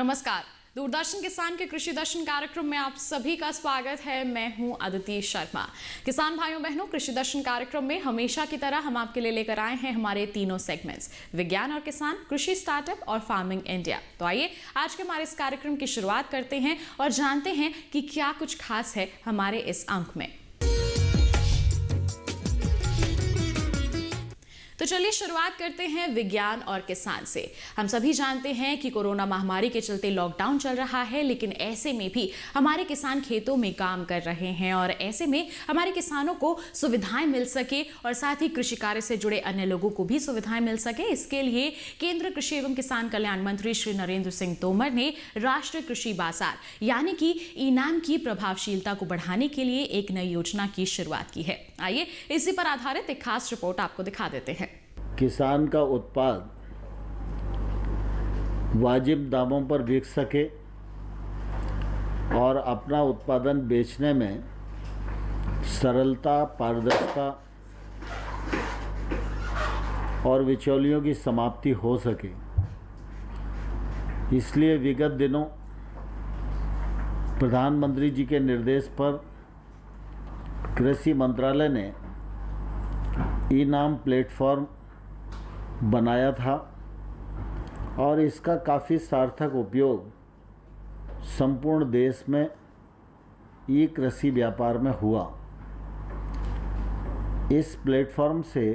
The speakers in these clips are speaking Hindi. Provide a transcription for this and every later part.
नमस्कार। दूरदर्शन किसान के कृषि दर्शन कार्यक्रम में आप सभी का स्वागत है। मैं हूं अदिति शर्मा। किसान भाइयों बहनों, कृषि दर्शन कार्यक्रम में हमेशा की तरह हम आपके लिए लेकर आए हैं हमारे तीनों सेगमेंट्स, विज्ञान और किसान, कृषि स्टार्टअप और फार्मिंग इंडिया। तो आइए आज के हमारे इस कार्यक्रम की शुरुआत करते हैं और जानते हैं कि क्या कुछ खास है हमारे इस अंक में। तो चलिए शुरुआत करते हैं विज्ञान और किसान से। हम सभी जानते हैं कि कोरोना महामारी के चलते लॉकडाउन चल रहा है, लेकिन ऐसे में भी हमारे किसान खेतों में काम कर रहे हैं और ऐसे में हमारे किसानों को सुविधाएं मिल सके और साथ ही कृषि कार्य से जुड़े अन्य लोगों को भी सुविधाएं मिल सके, इसके लिए केंद्र कृषि एवं किसान कल्याण मंत्री श्री नरेंद्र सिंह तोमर ने राष्ट्रीय कृषि बाजार यानी कि ई-नाम की प्रभावशीलता को बढ़ाने के लिए एक नई योजना की शुरुआत की है। आइए इसी पर आधारित एक खास रिपोर्ट आपको दिखा देते हैं। किसान का उत्पाद वाजिब दामों पर बिक सके और अपना उत्पादन बेचने में सरलता, पारदर्शिता और बिचौलियों की समाप्ति हो सके, इसलिए विगत दिनों प्रधानमंत्री जी के निर्देश पर कृषि मंत्रालय ने ई-नाम प्लेटफॉर्म बनाया था और इसका काफ़ी सार्थक उपयोग संपूर्ण देश में ई कृषि व्यापार में हुआ। इस प्लेटफॉर्म से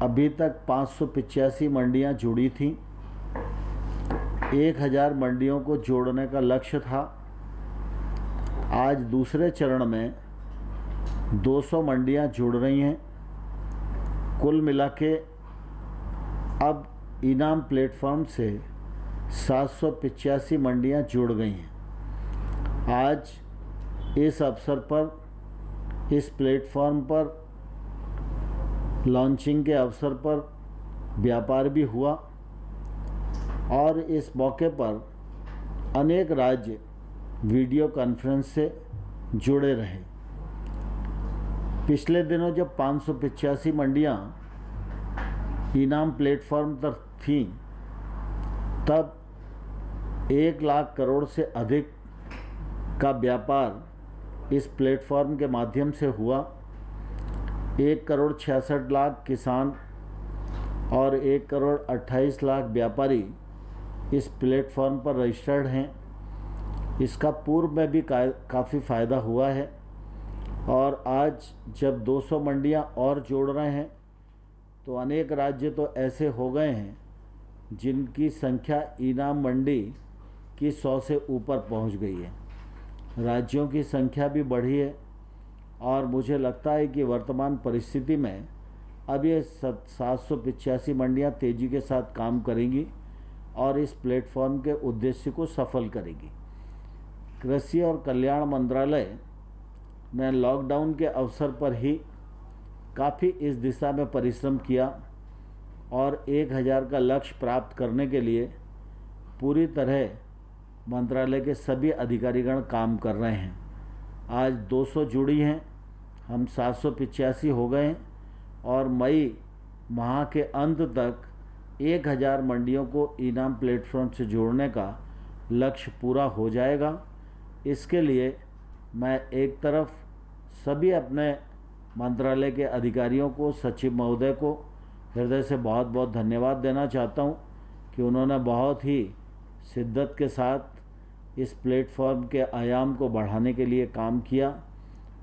अभी तक 585 मंडियां जुड़ी थीं। 1000 मंडियों को जोड़ने का लक्ष्य था। आज दूसरे चरण में 200 मंडियां जुड़ रही हैं। कुल मिला के अब ई-नाम प्लेटफॉर्म से 785 मंडियां जुड़ गई हैं। आज इस अवसर पर इस प्लेटफॉर्म पर लॉन्चिंग के अवसर पर व्यापार भी हुआ और इस मौके पर अनेक राज्य वीडियो कॉन्फ्रेंस से जुड़े रहे। पिछले दिनों जब 585 मंडियां ई-नाम प्लेटफॉर्म पर थीं, तब 1 लाख करोड़ से अधिक का व्यापार इस प्लेटफॉर्म के माध्यम से हुआ। 1 करोड़ 66 लाख किसान और 1 करोड़ 28 लाख व्यापारी इस प्लेटफॉर्म पर रजिस्टर्ड हैं। इसका पूर्व में भी काफ़ी फ़ायदा हुआ है और आज जब 200 मंडियां और जोड़ रहे हैं तो अनेक राज्य तो ऐसे हो गए हैं जिनकी संख्या ई-नाम मंडी की 100 से ऊपर पहुंच गई है। राज्यों की संख्या भी बढ़ी है और मुझे लगता है कि वर्तमान परिस्थिति में अब ये 785 मंडियां तेज़ी के साथ काम करेंगी और इस प्लेटफॉर्म के उद्देश्य को सफल करेगी। कृषि और कल्याण मंत्रालय ने लॉकडाउन के अवसर पर ही काफ़ी इस दिशा में परिश्रम किया और 1000 का लक्ष्य प्राप्त करने के लिए पूरी तरह मंत्रालय के सभी अधिकारीगण काम कर रहे हैं। आज 200 जुड़ी हैं, हम 785 हो गए हैं और मई माह के अंत तक 1000 मंडियों को ई-नाम प्लेटफॉर्म से जोड़ने का लक्ष्य पूरा हो जाएगा। इसके लिए मैं एक तरफ सभी अपने मंत्रालय के अधिकारियों को, सचिव महोदय को हृदय से बहुत बहुत धन्यवाद देना चाहता हूं कि उन्होंने बहुत ही शिद्दत के साथ इस प्लेटफॉर्म के आयाम को बढ़ाने के लिए काम किया।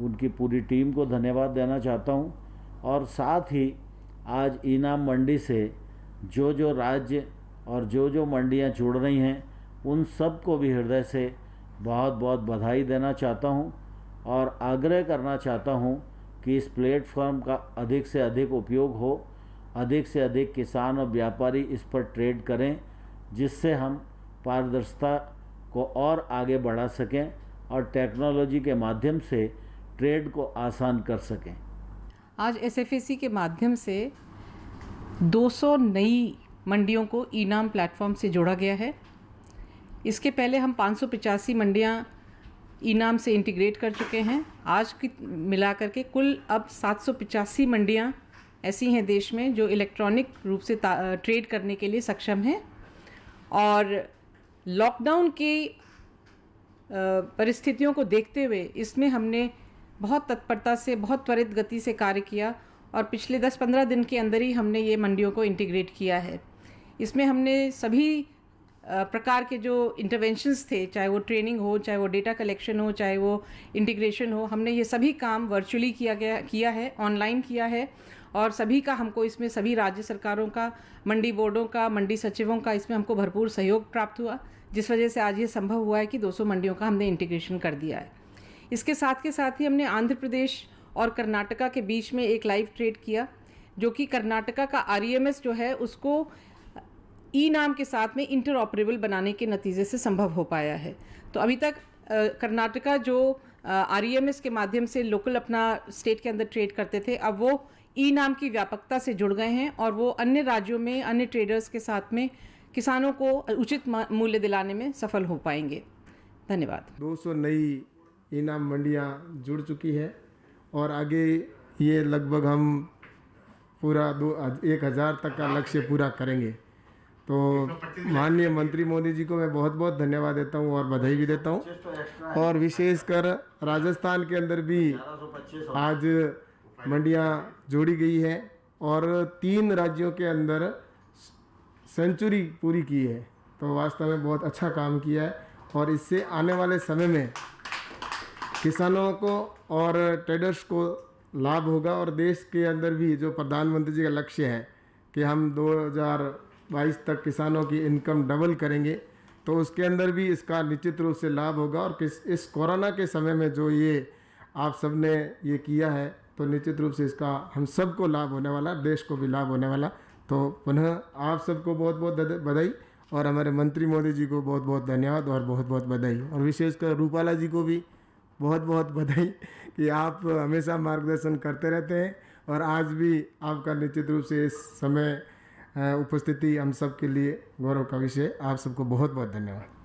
उनकी पूरी टीम को धन्यवाद देना चाहता हूं और साथ ही आज ई-नाम मंडी से जो राज्य और जो मंडियां जुड़ रही हैं उन सब को भी हृदय से बहुत बहुत बधाई देना चाहता हूं और आग्रह करना चाहता हूं कि इस प्लेटफॉर्म का अधिक से अधिक उपयोग हो, अधिक से अधिक किसान और व्यापारी इस पर ट्रेड करें, जिससे हम पारदर्शिता को और आगे बढ़ा सकें और टेक्नोलॉजी के माध्यम से ट्रेड को आसान कर सकें। आज एसएफएसी के माध्यम से 200 नई मंडियों को ई-नाम प्लेटफॉर्म से जोड़ा गया है। इसके पहले हम 585 मंडियां ई-नाम से इंटीग्रेट कर चुके हैं। आज की मिलाकर के कुल अब 785 मंडियां ऐसी हैं देश में जो इलेक्ट्रॉनिक रूप से ट्रेड करने के लिए सक्षम हैं और लॉकडाउन की परिस्थितियों को देखते हुए इसमें हमने बहुत तत्परता से, बहुत त्वरित गति से कार्य किया और पिछले 10-15 दिन के अंदर ही हमने ये मंडियों को इंटीग्रेट किया है। इसमें हमने सभी प्रकार के जो इंटरवेंशंस थे, चाहे वो ट्रेनिंग हो, चाहे वो डेटा कलेक्शन हो, चाहे वो इंटीग्रेशन हो, हमने ये सभी काम वर्चुअली किया है, ऑनलाइन किया है और सभी का हमको इसमें सभी राज्य सरकारों का, मंडी बोर्डों का, मंडी सचिवों का इसमें हमको भरपूर सहयोग प्राप्त हुआ, जिस वजह से आज ये संभव हुआ है कि 200 मंडियों का हमने इंटीग्रेशन कर दिया है। इसके साथ के साथ ही हमने आंध्र प्रदेश और कर्नाटका के बीच में एक लाइव ट्रेड किया, जो कि कर्नाटका का REMS जो है उसको ई नाम के साथ में इंटरऑपरेबल बनाने के नतीजे से संभव हो पाया है। तो अभी तक कर्नाटका जो REMS के माध्यम से लोकल अपना स्टेट के अंदर ट्रेड करते थे, अब वो ई नाम की व्यापकता से जुड़ गए हैं और वो अन्य राज्यों में अन्य ट्रेडर्स के साथ में किसानों को उचित मूल्य दिलाने में सफल हो पाएंगे। धन्यवाद। 200 नई इनाम मंडियां जुड़ चुकी है और आगे ये लगभग हम पूरा 1000 तक का लक्ष्य पूरा करेंगे। तो माननीय मंत्री मोदी जी को मैं बहुत बहुत धन्यवाद देता हूँ और बधाई भी देता हूँ। और विशेषकर राजस्थान के अंदर भी आज मंडियां जोड़ी गई है और 3 राज्यों के अंदर सेंचुरी पूरी की है। तो वास्तव में बहुत अच्छा काम किया है और इससे आने वाले समय में किसानों को और ट्रेडर्स को लाभ होगा और देश के अंदर भी जो प्रधानमंत्री जी का लक्ष्य है कि हम 2022 तक किसानों की इनकम डबल करेंगे, तो उसके अंदर भी इसका निश्चित रूप से लाभ होगा। और इस कोरोना के समय में जो ये आप सब ने ये किया है, तो निश्चित रूप से इसका हम सबको लाभ होने वाला, देश को भी लाभ होने वाला। तो पुनः आप सबको बहुत बहुत बधाई और हमारे मंत्री मोदी जी को बहुत बहुत धन्यवाद और बहुत बहुत बधाई। और विशेषकर रूपाला जी को भी बहुत बहुत बधाई कि आप हमेशा मार्गदर्शन करते रहते हैं और आज भी आपका निश्चित रूप से इस समय उपस्थिति हम सब के लिए गौरव का विषय। आप सबको बहुत बहुत धन्यवाद।